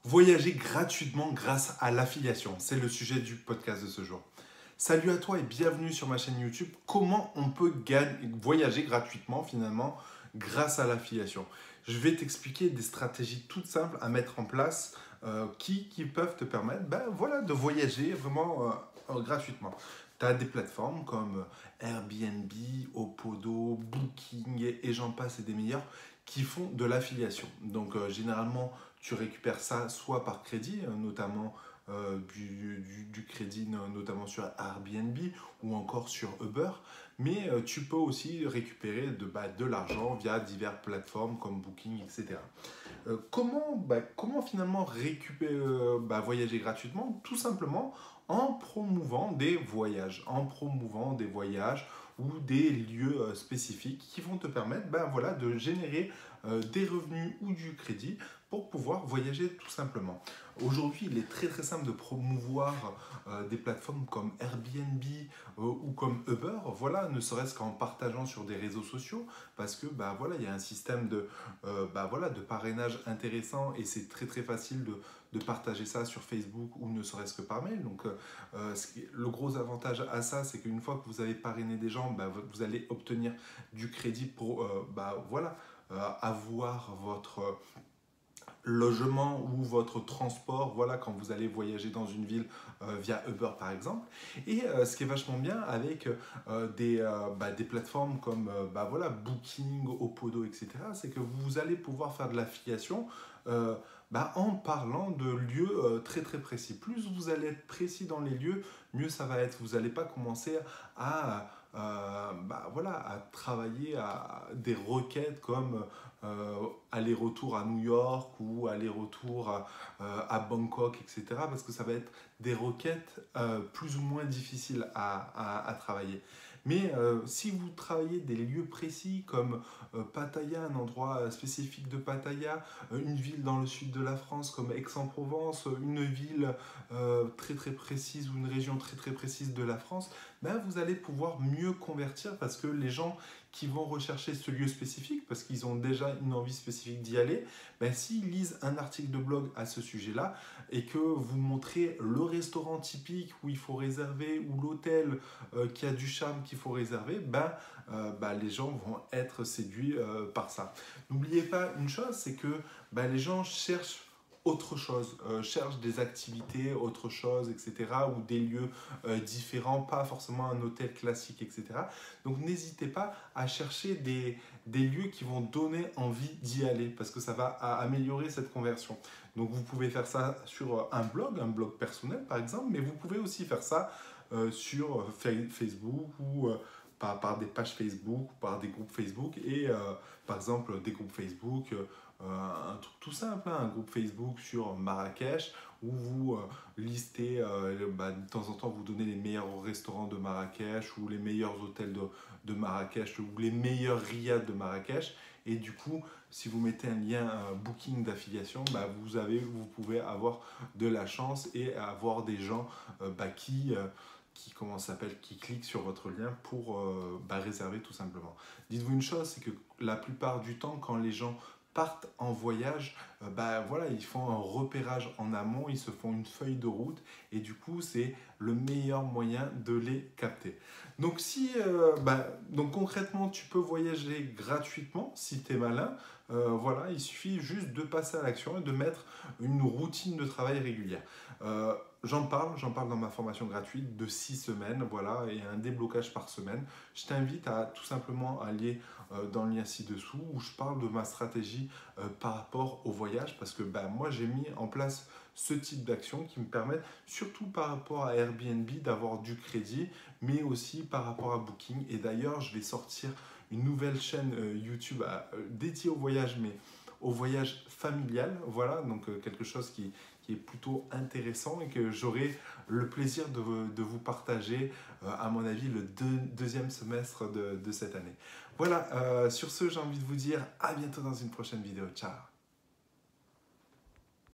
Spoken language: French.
Voyager gratuitement grâce à l'affiliation, c'est le sujet du podcast de ce jour. Salut à toi et bienvenue sur ma chaîne YouTube. Comment on peut voyager gratuitement finalement grâce à l'affiliation? Je vais t'expliquer des stratégies toutes simples à mettre en place qui peuvent te permettre voilà, de voyager vraiment gratuitement. Tu as des plateformes comme Airbnb, Opodo, Booking et j'en passe et des meilleurs qui font de l'affiliation. Donc généralement, tu récupères ça soit par crédit, notamment du crédit notamment sur Airbnb ou encore sur Uber, mais tu peux aussi récupérer de l'argent via diverses plateformes comme Booking, etc. Comment finalement voyager gratuitement? Tout simplement en promouvant des voyages, ou des lieux spécifiques qui vont te permettre voilà, de générer des revenus ou du crédit pour pouvoir voyager tout simplement. Aujourd'hui, il est très très simple de promouvoir des plateformes comme Airbnb ou comme Uber, voilà, ne serait-ce qu'en partageant sur des réseaux sociaux, parce que voilà, il y a un système voilà, de parrainage intéressant et c'est très très facile de partager ça sur Facebook ou ne serait-ce que par mail. Donc le gros avantage à ça, c'est qu'une fois que vous avez parrainé des gens, vous allez obtenir du crédit pour voilà, avoir votre logement ou votre transport, voilà, quand vous allez voyager dans une ville via Uber par exemple. Et ce qui est vachement bien avec des plateformes comme voilà, Booking, Opodo, etc., c'est que vous allez pouvoir faire de l'affiliation en parlant de lieux très très précis. Plus vous allez être précis dans les lieux, mieux ça va être. Vous n'allez pas commencer à voilà, à travailler à des requêtes comme aller-retour à New York ou aller-retour à Bangkok, etc. Parce que ça va être des requêtes plus ou moins difficiles à travailler. Mais si vous travaillez des lieux précis comme Pattaya, un endroit spécifique de Pattaya, une ville dans le sud de la France comme Aix-en-Provence, une ville très très précise ou une région très très précise de la France, vous allez pouvoir mieux convertir parce que les gens qui vont rechercher ce lieu spécifique, parce qu'ils ont déjà une envie spécifique d'y aller, s'ils lisent un article de blog à ce sujet-là et que vous montrez le restaurant typique où il faut réserver ou l'hôtel qui a du charme qu'il faut réserver, les gens vont être séduits par ça. N'oubliez pas une chose, c'est que les gens cherchent autre chose, cherchent des activités, autre chose, etc., ou des lieux différents, pas forcément un hôtel classique, etc. Donc n'hésitez pas à chercher des lieux qui vont donner envie d'y aller, parce que ça va améliorer cette conversion. Donc vous pouvez faire ça sur un blog personnel par exemple, mais vous pouvez aussi faire ça sur Facebook ou par des pages Facebook, par des groupes Facebook et par exemple des groupes Facebook, un truc tout simple, hein, un groupe Facebook sur Marrakech où vous listez, de temps en temps vous donnez les meilleurs restaurants de Marrakech ou les meilleurs hôtels de Marrakech ou les meilleurs riads de Marrakech et du coup si vous mettez un lien booking d'affiliation, vous pouvez avoir de la chance et avoir des gens qui cliquent sur votre lien pour réserver tout simplement. Dites-vous une chose, c'est que la plupart du temps, quand les gens partent en voyage, voilà, ils font un repérage en amont, ils se font une feuille de route et du coup, c'est le meilleur moyen de les capter. Donc, donc concrètement, tu peux voyager gratuitement si tu es malin. Voilà, il suffit juste de passer à l'action et de mettre une routine de travail régulière. J'en parle dans ma formation gratuite de 6 semaines, voilà, et un déblocage par semaine. Je t'invite à tout simplement aller dans le lien ci-dessous où je parle de ma stratégie par rapport au voyage parce que moi j'ai mis en place ce type d'action qui me permet, surtout par rapport à Airbnb, d'avoir du crédit, mais aussi par rapport à Booking. Et d'ailleurs, je vais sortir une nouvelle chaîne YouTube dédiée au voyage, mais au voyage familial, voilà, donc quelque chose qui est plutôt intéressant et que j'aurai le plaisir de vous partager, à mon avis, le deuxième semestre de cette année. Voilà, sur ce, j'ai envie de vous dire à bientôt dans une prochaine vidéo. Ciao!